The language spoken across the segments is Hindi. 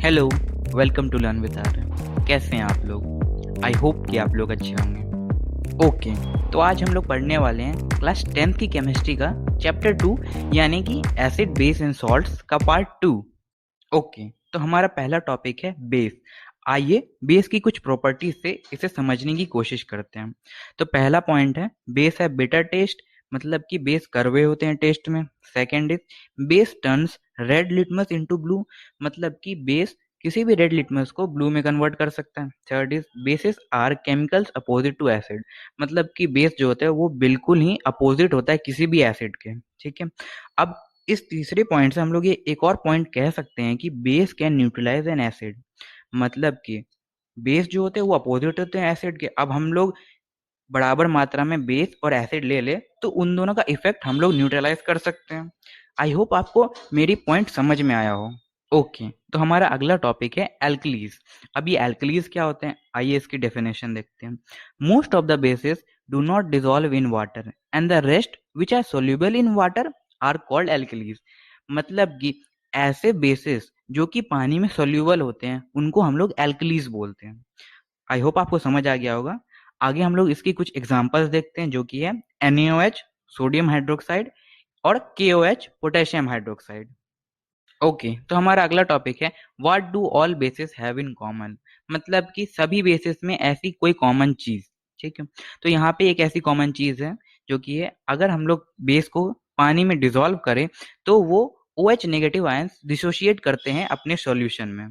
Hello, welcome to learn with Arya. कैसे हैं आप लोग? आई होप कि आप लोग अच्छे होंगे। ओके, तो आज हम लोग पढ़ने वाले हैं क्लास 10th की केमिस्ट्री का चैप्टर 2 यानी कि एसिड बेस एंड सॉल्ट्स का पार्ट 2। ओके, तो हमारा पहला टॉपिक है बेस। आइए बेस की कुछ प्रॉपर्टीज से इसे समझने की कोशिश करते हैं। तो पहला पॉइंट है बेस है बिटर टेस्ट, मतलब कि बेस कड़वे होते हैं टेस्ट में। Second is base turns red litmus into blue, मतलब कि बेस किसी भी रेड लिटमस को ब्लू में कन्वर्ट कर सकता है। Third is bases are chemicals opposite to acid, मतलब कि बेस जो होता है वो बिल्कुल ही अपोजिट होता है किसी भी एसिड के। ठीक है, अब इस तीसरे पॉइंट से हम लोग ये एक और पॉइंट कह सकते हैं कि base can neutralise an acid, मतलब कि बेस जो होते हैं वो अपोजिट होते हैं एसिड के। अब हम लोग बराबर मात्रा में बेस और एसिड ले ले तो उन दोनों का इफेक्ट हम लोग न्यूट्रलाइज कर सकते हैं। आई होप आपको मेरी पॉइंट समझ में आया हो। ओके, तो हमारा अगला टॉपिक है एल्कलीज। अब ये एल्कलीज क्या होते हैं, आइए इसकी डेफिनेशन देखते हैं। Most of the bases do not dissolve in water and the rest which are soluble in water are called alkalis, मतलब कि ऐसे बेसिस जो कि पानी में सोल्यूबल होते हैं उनको हम लोग एल्कलीज बोलते हैं। आई होप आपको समझ आ गया होगा। आगे हम लोग इसकी कुछ एग्जांपल्स देखते हैं जो कि है NaOH सोडियम हाइड्रोक्साइड और KOH पोटेशियम हाइड्रोक्साइड। ओके, तो हमारा अगला टॉपिक है what do all basis have in common, मतलब कि सभी बेसिस में ऐसी कोई कॉमन चीज। ठीक है, तो यहाँ पे एक ऐसी कॉमन चीज है जो कि है अगर हम लोग बेस को पानी में डिसॉल्व करें तो वो OH नेगेटिव आयंस डिसोशिएट करते हैं अपने सॉल्यूशन में।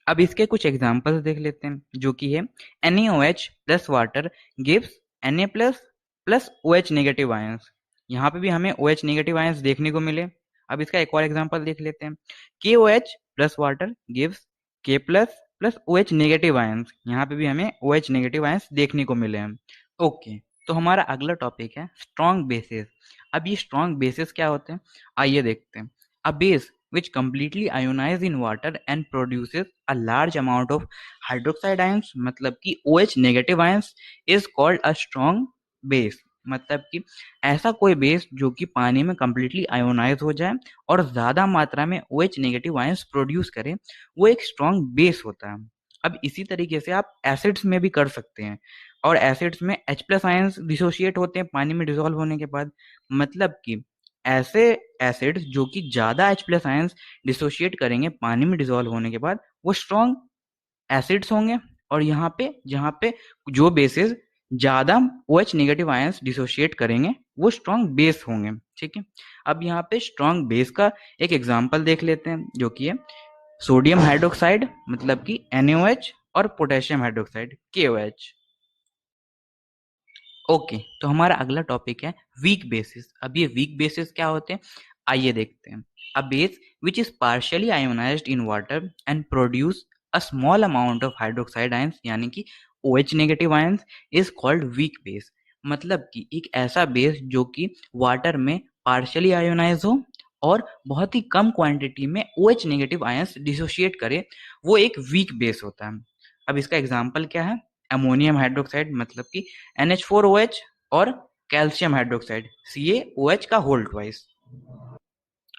अब इसके कुछ एग्जांपल्स देख लेते हैं जो कि है NaOH plus water gives Na plus plus OH negative ions. यहाँ पे भी हमें OH नेगेटिव आयंस देखने को मिले। अब इसका एक और एग्जांपल देख लेते हैं। KOH plus water gives K plus plus OH negative ions. यहाँ पे भी हमें OH नेगेटिव आयंस देखने को मिले हैं। ओके, तो हमारा अगला टॉपिक है स्ट्रॉन्ग बेसिस। अब ये स्ट्रॉन्ग बेसिस क्या होते हैं, आइए देखते हैं। A base which completely ionize in water and produces a large amount of hydroxide ions, मतलब कि OH negative ions is called a strong base, मतलब कि ऐसा कोई बेस जो कि पानी में completely ionize हो जाए और ज्यादा मात्रा में OH negative ions प्रोड्यूस करे, वो एक strong बेस होता है। अब इसी तरीके से आप एसिड्स में भी कर सकते हैं, और एसिड्स में H प्लस आयंस डिसोशिएट होते हैं पानी में डिसॉल्व होने के बाद, मतलब कि ऐसे एसिड्स जो कि ज्यादा H प्लस आयंस डिसोशिएट करेंगे पानी में डिसॉल्व होने के बाद वो स्ट्रॉन्ग एसिड्स होंगे। और यहाँ पे जहाँ पे जो बेसिस ज्यादा OH नेगेटिव आयंस डिसोशिएट करेंगे वो स्ट्रॉन्ग बेस होंगे। ठीक है, अब यहाँ पे स्ट्रॉन्ग बेस का एक एग्जांपल देख लेते हैं जो कि है सोडियम हाइड्रोक्साइड, मतलब कि NaOH और पोटेशियम हाइड्रोक्साइड KOH। ओके, तो हमारा अगला टॉपिक है वीक बेसिस। अब ये वीक बेसिस क्या होते हैं, आइए देखते हैं। A base which is partially ionised in water and produce a small amount of hydroxide ions, यानी कि OH negative ions, is called weak base, मतलब कि एक ऐसा बेस जो कि वाटर में पार्शियली आयोनाइज हो और बहुत ही कम क्वांटिटी में OH नेगेटिव आयंस डिसोशिएट करे, वो एक वीक बेस होता है। अब इसका एग्जाम्पल क्या है, अमोनियम हाइड्रोक्साइड, मतलब कि NH4OH और कैल्शियम हाइड्रोक्साइड CaOH का होल ट्वाइस।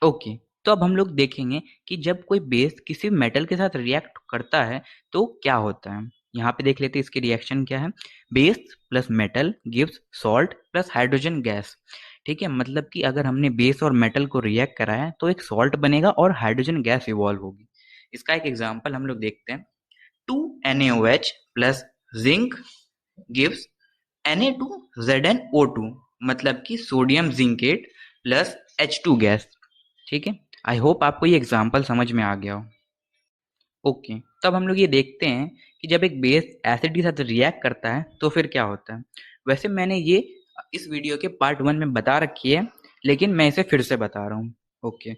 ओके, तो अब हम लोग देखेंगे कि जब कोई बेस किसी मेटल के साथ रिएक्ट करता है तो क्या होता है। यहाँ पे देख लेते हैं इसकी रिएक्शन क्या है। Base plus metal gives salt plus hydrogen gas. ठीक है, मतलब कि अगर हमने बेस और मेटल को रिएक्ट कराया तो एक सॉल्ट बनेगा और हाइड्रोजन गैस इवॉल्व होगी। इसका एक एग्जाम्पल हम लोग देखते हैं। 2NaOH plus zinc gives Na2ZnO2, मतलब कि sodium zincate plus H2 gas. ठीक है, आई होप आपको ये एग्जाम्पल समझ में आ गया हो। ओके, तब हम लोग ये देखते हैं कि जब एक बेस एसिड के साथ रिएक्ट करता है तो फिर क्या होता है। वैसे मैंने ये इस वीडियो के पार्ट 1 में बता रखी है, लेकिन मैं इसे फिर से बता रहा हूँ। Okay,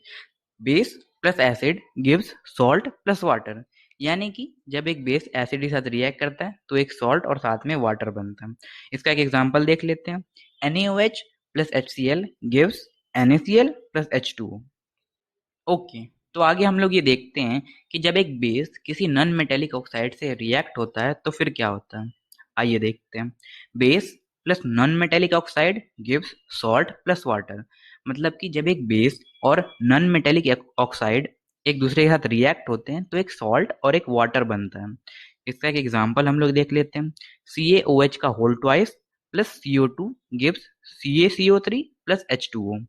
base plus acid gives salt plus water, यानी कि जब एक बेस एसिड के साथ रिएक्ट करता है तो एक सॉल्ट और साथ में वाटर बनता है। इसका एक एग्जांपल देख लेते हैं। NaOH plus HCl gives NaCl plus H2O। Okay, तो आगे हम लोग ये देखते हैं कि जब एक बेस किसी नॉन मेटेलिक ऑक्साइड से रिएक्ट होता है तो फिर क्या होता है। आइए देखते हैं। Base plus non metallic oxide gives salt plus water, मतलब कि जब एक बेस और नॉन मेटेलिक ऑक्साइड एक दूसरे के साथ रिएक्ट होते हैं तो एक सॉल्ट और एक वाटर बनता है। इसका एक एग्जांपल हम लोग देख लेते हैं। CaOH का whole twice plus CO2 gives CaCO3 plus H2O।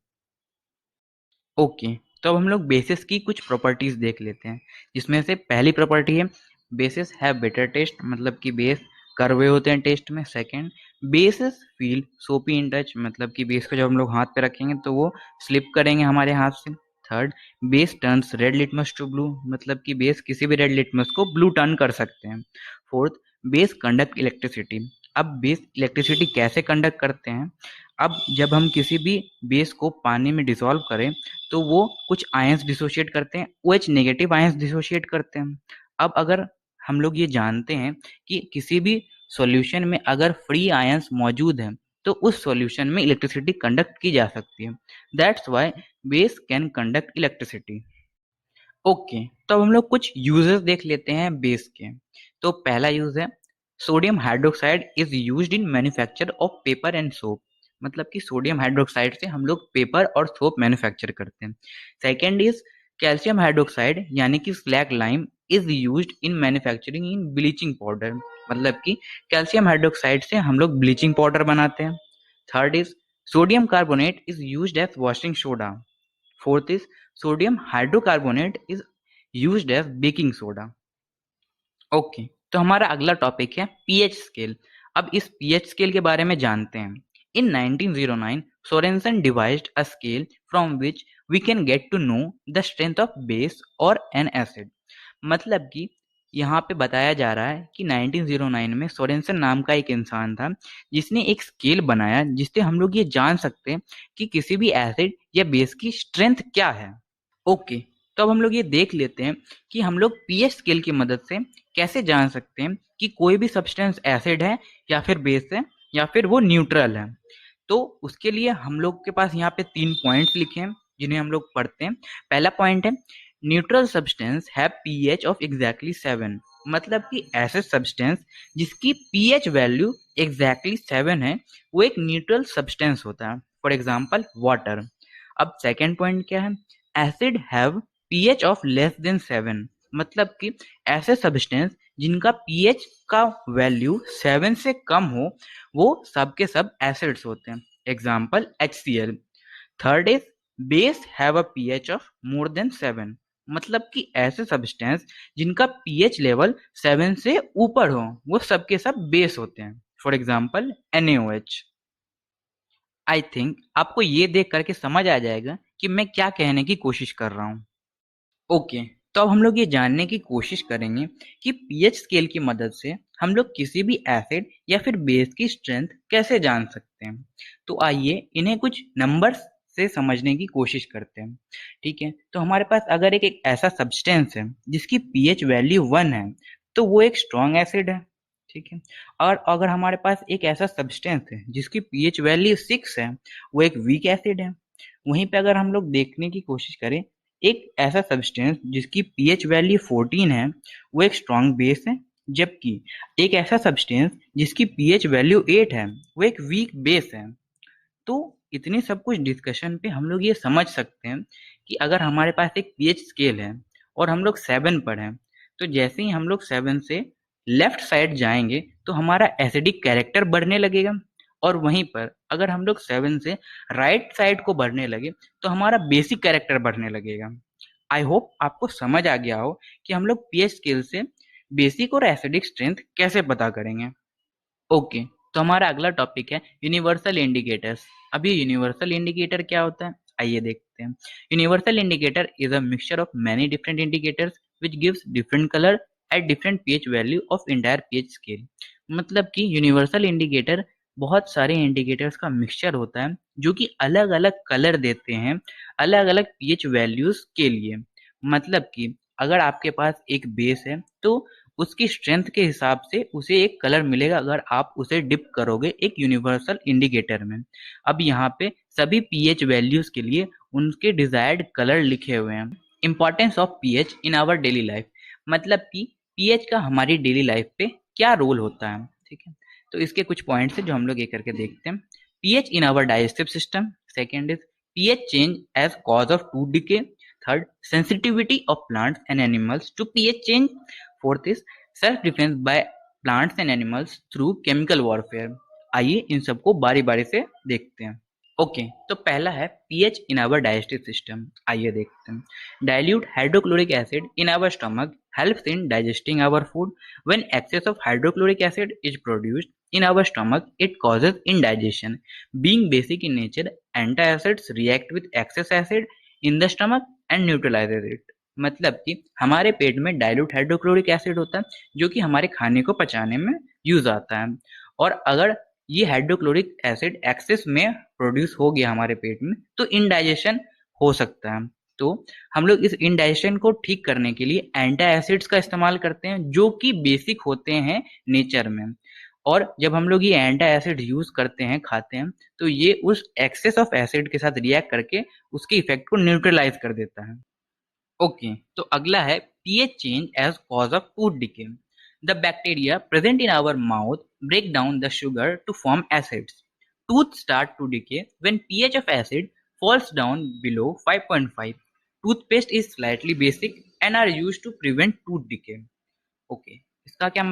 Okay, तो अब हम लोग बेसिस की कुछ प्रॉपर्टीज देख लेते हैं, जिसमें से पहली प्रॉपर्टी है बेसिस हैव बेटर टेस्ट, मतलब कि बेस कड़वे होते हैं टेस्ट में। सेकंड, बेसिस फील सोपी इन टच, मतलब कि बेस को जब हम लोग हाथ पे रखेंगे तो वो स्लिप करेंगे हमारे हाथ से। Third, base turns red litmus to blue, मतलब कि बेस किसी भी रेड लिटमस को ब्लू टर्न कर सकते हैं। Fourth, base conduct electricity. अब बेस इलेक्ट्रिसिटी कैसे कंडक्ट करते हैं? अब जब हम किसी भी बेस को पानी में डिसॉल्व करें तो वो कुछ आयंस डिसोशिएट करते हैं, OH नेगेटिव आयंस डिसोशिएट करते हैं। अब अगर हम लोग ये जानते हैं कि किसी भी सॉल्यूशन में अगर फ्री आयंस मौजूद हैं तो उस सॉल्यूशन में इलेक्ट्रिसिटी कंडक्ट की जा सकती है। That's why base can conduct electricity. Okay, तो अब हम लोग कुछ यूजेस देख लेते हैं बेस के। तो पहला यूज है sodium hydroxide is used in manufacture of paper and soap, मतलब कि सोडियम हाइड्रोक्साइड से हम लोग पेपर और सोप मैन्युफैक्चर करते हैं। सेकेंड इज कैल्शियम हाइड्रोक्साइड यानी कि slack lime is used in manufacturing in bleaching powder, मतलब कि कैल्शियम हाइड्रोक्साइड से हम लोग ब्लीचिंग पाउडर बनाते हैं। Third is sodium carbonate is used as washing soda. Fourth is sodium hydrocarbonate is used as baking soda. Okay, तो हमारा अगला टॉपिक है पीएच स्केल। अब इस पीएच स्केल के बारे में जानते हैं। In 1909 Sorensen devised a scale from which we can get to know the strength of base और एन एसिड, मतलब कि यहाँ पे बताया जा रहा है कि 1909 में सोरेनसन नाम का एक इंसान था जिसने एक स्केल बनाया जिससे हम लोग ये जान सकते हैं कि किसी भी एसिड या बेस की स्ट्रेंथ क्या है। ओके, तो अब हम लोग ये देख लेते हैं कि हम लोग पीएच स्केल की मदद से कैसे जान सकते हैं कि कोई भी सब्सटेंस एसिड है या फिर बेस है या फिर वो न्यूट्रल है। तो उसके लिए हम लोग के पास यहाँ पे 3 पॉइंट्स लिखे हैं जिन्हें हम लोग पढ़ते हैं। पहला पॉइंट है neutral substance have pH of exactly 7, मतलब कि ऐसे सब्सटेंस जिसकी पीएच वैल्यू एग्जैक्टली 7 है वो एक न्यूट्रल सब्सटेंस होता है। For example water. अब सेकेंड पॉइंट क्या है, acid have pH of less than 7, मतलब कि ऐसे सब्सटेंस जिनका पीएच का वैल्यू 7 से कम हो वो सब के सब एसिड्स होते हैं। Example HCl। Third is base have a pH of more than 7, मतलब कि ऐसे सब्सटेंस जिनका पीएच लेवल 7 से ऊपर हो वो सब के सब बेस होते हैं। For example NaOH। I think आपको ये देख करके समझ आ जाएगा कि मैं क्या कहने की कोशिश कर रहा हूँ। ओके, तो अब हम लोग ये जानने की कोशिश करेंगे कि पीएच स्केल की मदद से हम लोग किसी भी एसिड या फिर बेस की स्ट्रेंथ कैसे जान सकते हैं। तो आइए इन्हें कुछ नंबर्स से समझने की कोशिश करते हैं। ठीक है, तो हमारे पास अगर एक ऐसा सब्सटेंस है जिसकी पीएच वैल्यू 1 है तो वो एक स्ट्रॉन्ग एसिड है। ठीक है, और अगर हमारे पास एक ऐसा सब्सटेंस है जिसकी पीएच वैल्यू 6 है वो एक वीक एसिड है। वहीं पे अगर हम लोग देखने की कोशिश करें एक ऐसा सब्सटेंस जिसकी पीएच वैल्यू 14 है वो एक स्ट्रॉन्ग बेस है, जबकि एक ऐसा सब्सटेंस जिसकी पीएच वैल्यू 8 है वो एक वीक बेस है। तो इतने सब कुछ डिस्कशन पे हम लोग ये समझ सकते हैं कि अगर हमारे पास एक पीएच स्केल है और हम लोग 7 पर हैं तो जैसे ही हम लोग 7 से लेफ्ट साइड जाएंगे तो हमारा एसिडिक कैरेक्टर बढ़ने लगेगा, और वहीं पर अगर हम लोग 7 से राइट साइड को बढ़ने लगे तो हमारा बेसिक कैरेक्टर बढ़ने लगेगा। आई होप आपको समझ आ गया हो कि हम लोग पीएच स्केल से बेसिक और एसिडिक स्ट्रेंथ कैसे पता करेंगे। ओके, तो हमारा अगला टॉपिक है यूनिवर्सल इंडिकेटर्स। अब ये यूनिवर्सल इंडिकेटर क्या होता है आइए देखते हैं। Universal indicator is a mixture of many different indicators which gives different colour at different pH value of entire pH scale, मतलब कि यूनिवर्सल इंडिकेटर बहुत सारे इंडिकेटर्स का मिक्सचर होता है जो कि अलग अलग कलर देते हैं अलग अलग पीएच वैल्यूज के लिए। मतलब कि अगर आपके पास एक बेस है तो उसकी स्ट्रेंथ के हिसाब से उसे एक कलर मिलेगा अगर आप उसे डिप करोगे एक यूनिवर्सल इंडिकेटर में। अब यहाँ पे सभी पीएच वैल्यूज के लिए उनके डिजायर्ड कलर लिखे हुए हैं। Importance of pH in our daily life, मतलब कि पीएच का हमारी डेली लाइफ पे क्या रोल होता है। ठीक है, तो इसके कुछ पॉइंट्स है जो हम लोग एक करके देखते हैं। PH in our digestive system. Second is pH change as cause of tooth decay. Third, sensitivity of plants and animals to pH change. Fourth is self defence by plants and animals through chemical warfare. आइए इन सबको बारी बारी से देखते हैं। ओके, तो पहला है pH in our digestive system. आइए देखते हैं। Dilute hydrochloric acid in our stomach helps in digesting our food. When excess of hydrochloric acid is produced in our stomach, it causes indigestion. Being basic in nature, antacids react with excess acid in the stomach and neutralizes it. मतलब कि हमारे पेट में डाइल्यूट हाइड्रोक्लोरिक एसिड होता है जो कि हमारे खाने को पचाने में यूज आता है, और अगर ये हाइड्रोक्लोरिक एसिड एक्सेस में प्रोड्यूस हो गया हमारे पेट में तो इनडाइजेशन हो सकता है। तो हम लोग इस इनडाइजेशन को ठीक करने के लिए एंटी एसिड्स का इस्तेमाल करते हैं जो कि बेसिक होते हैं नेचर में, और जब हम लोग ये एंटी एसिड यूज करते हैं, खाते हैं, तो ये उस एक्सेस ऑफ एसिड के साथ रिएक्ट करके उसके इफेक्ट को न्यूट्रलाइज कर देता है। ओके, तो अगला है pH change as cause of tooth decay. The bacteria present in our mouth break down the sugar to form acids. Tooth start to decay when pH of acid falls down below 5.5. Toothpaste is slightly basic and are used to prevent tooth decay. Okay, इसका क्या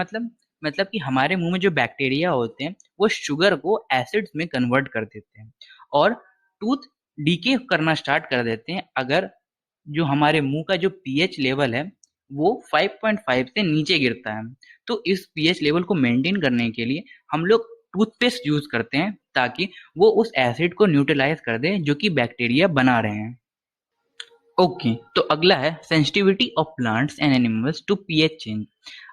मतलब कि हमारे मुंह में जो बैक्टीरिया होते हैं वो शुगर को एसिड्स में कन्वर्ट कर देते हैं और टूथ डीके करना स्टार्ट कर देते हैं अगर जो हमारे मुंह का जो पीएच लेवल है वो 5.5 से नीचे गिरता है। तो इस पीएच लेवल को मेंटेन करने के लिए हम लोग टूथपेस्ट यूज करते हैं ताकि वो उस एसिड को न्यूट्रलाइज कर दे जो कि बैक्टीरिया बना रहे हैं। ओके, तो अगला है sensitivity of plants and animals to pH change.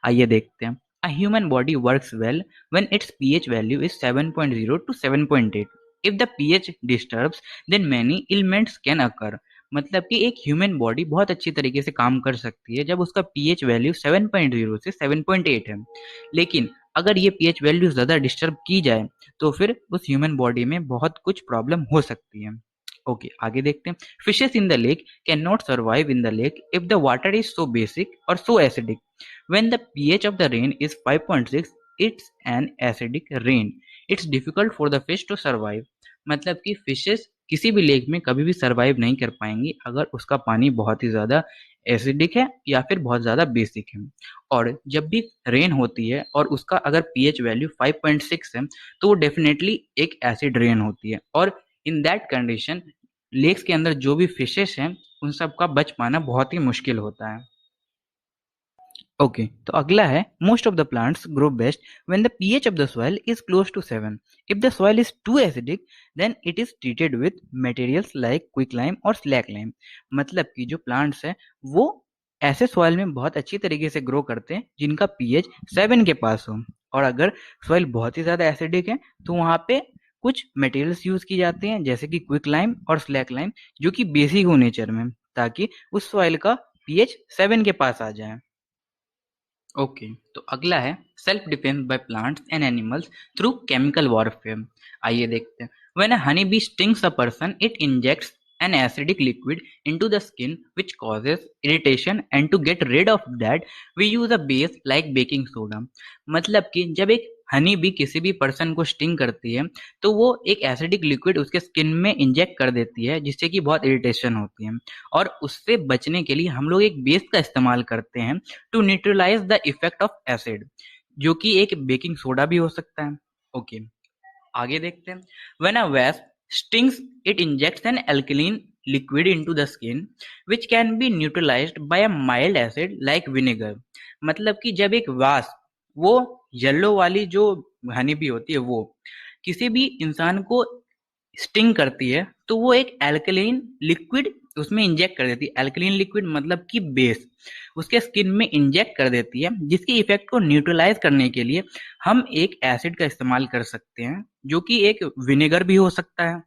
आइए देखते हैं। A human body works well when its pH value is 7.0 to 7.8. If the pH disturbs then many elements can occur. मतलब कि एक ह्यूमन बॉडी बहुत अच्छी तरीके से काम कर सकती है जब उसका पीएच वैल्यू 7.0 से 7.8 है, लेकिन अगर ये पीएच वैल्यू ज़्यादा डिस्टर्ब की जाए तो फिर उस ह्यूमन बॉडी में बहुत कुछ प्रॉब्लम हो सकती है। ओके, आगे देखते हैं। Fishes in the lake can not survive in the lake if the water is so basic or so acidic. When the pH of the rain is 5.6, it's an acidic rain. It's difficult for the fish to survive. मतलब कि फिशेस किसी भी लेक में कभी भी सर्वाइव नहीं कर पाएंगी अगर उसका पानी बहुत ही ज़्यादा एसिडिक है या फिर बहुत ज़्यादा बेसिक है। और जब भी रेन होती है और उसका अगर पीएच वैल्यू 5.6 है तो वो डेफिनेटली एक एसिड रेन होती है, और इन दैट कंडीशन लेक्स के अंदर जो भी फिशेस हैं उन सब का बच पाना बहुत ही मुश्किल होता है। ओके, तो अगला है most of the plants grow best when the pH of the soil is close to 7. If the soil is too acidic then it is treated with materials like quick lime और स्लैक लाइम। मतलब कि जो प्लांट्स हैं वो ऐसे सॉइल में बहुत अच्छी तरीके से ग्रो करते हैं जिनका पीएच 7 के पास हो, और अगर सॉइल बहुत ही ज़्यादा एसिडिक है तो वहाँ पे कुछ मटेरियल्स यूज की जाते हैं जैसे कि क्विक लाइम और स्लैक लाइम जो कि बेसिक हो नेचर में, ताकि उस सॉइल का पीएच 7 के पास आ जाए। ओके, तो अगला है self defence by plants and animals through chemical warfare. आइए देखते हैं। When a honey bee stings a person it injects an acidic liquid into the skin which causes irritation, and to get rid of that we use a base like baking soda. मतलब कि जब एक हनी बी किसी भी पर्सन को स्टिंग करती है तो वो एक एसिडिक लिक्विड उसके स्किन में इंजेक्ट कर देती है जिससे कि बहुत इरिटेशन होती है, और उससे बचने के लिए हम लोग एक बेस का इस्तेमाल करते हैं to neutralise the effect of acid, जो कि एक बेकिंग सोडा भी हो सकता है। ओके, आगे देखते हैं। When a wasp stings it injects an alkaline liquid into the skin which can be neutralized by a mild acid like vinegar. मतलब कि जब एक वास्प, वो येलो वाली जो हनी बी होती है, वो किसी भी इंसान को स्टिंग करती है तो वो एक एल्कलाइन लिक्विड उसमें इंजेक्ट कर देती है। एल्कलाइन लिक्विड मतलब कि बेस उसके स्किन में इंजेक्ट कर देती है, जिसके इफेक्ट को न्यूट्रलाइज करने के लिए हम एक एसिड का इस्तेमाल कर सकते हैं जो कि एक विनेगर भी हो सकता है।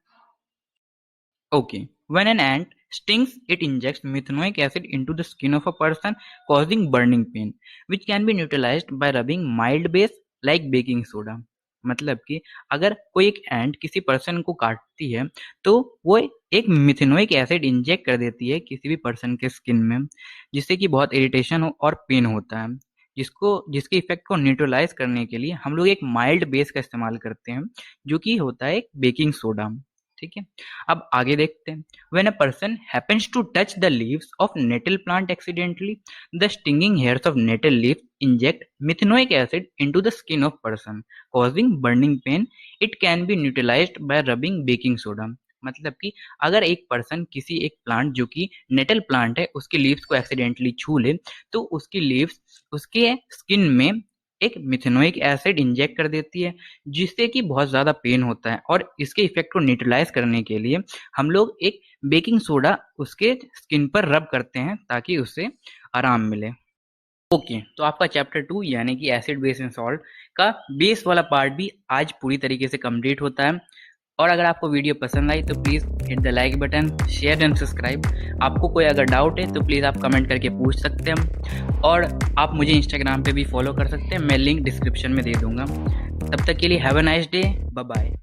Okay, when an ant stings it injects methanoic acid into the skin of a person causing burning pain which can be neutralized by rubbing mild base like baking soda. मतलब कि अगर कोई एक एंट किसी पर्सन को काटती है तो वो एक मिथेनोइक एसिड इंजेक्ट कर देती है किसी भी पर्सन के स्किन में, जिससे कि बहुत इरिटेशन हो और पेन होता है, जिसके इफेक्ट को न्यूट्रलाइज करने के लिए हम लोग एक माइल्ड बेस का इस्तेमाल करते हैं जो कि होता है एक बेकिंग सोडा। ठीक है, अब आगे देखते हैं। When a person happens to touch the leaves of nettle plant accidentally, the stinging hairs of nettle leaves inject methanoic acid into the skin of person causing burning pain. It can be neutralised by rubbing baking soda. मतलब कि अगर एक पर्सन किसी एक प्लांट जो कि नेटल प्लांट है उसके लीव्स को एक्सीडेंटली छू ले, तो उसकी लीव्स उसके स्किन में एक मिथेनोइक एसिड इंजेक्ट कर देती है, जिससे कि बहुत ज़्यादा पेन होता है। और इसके इफेक्ट को न्यूट्रलाइज करने के लिए हम लोग एक बेकिंग सोडा उसके स्किन पर रब करते हैं ताकि उससे आराम मिले। ओके, तो आपका चैप्टर 2 यानी कि एसिड बेस एंड सॉल्ट का बेस वाला पार्ट भी आज पूरी तरीके से कंप्लीट होता है। और अगर आपको वीडियो पसंद आई तो please hit the like button, share and subscribe. आपको कोई अगर डाउट है तो प्लीज़ आप कमेंट करके पूछ सकते हैं, और आप मुझे इंस्टाग्राम पे भी फॉलो कर सकते हैं, मैं लिंक डिस्क्रिप्शन में दे दूंगा। तब तक के लिए have a nice day, bye bye.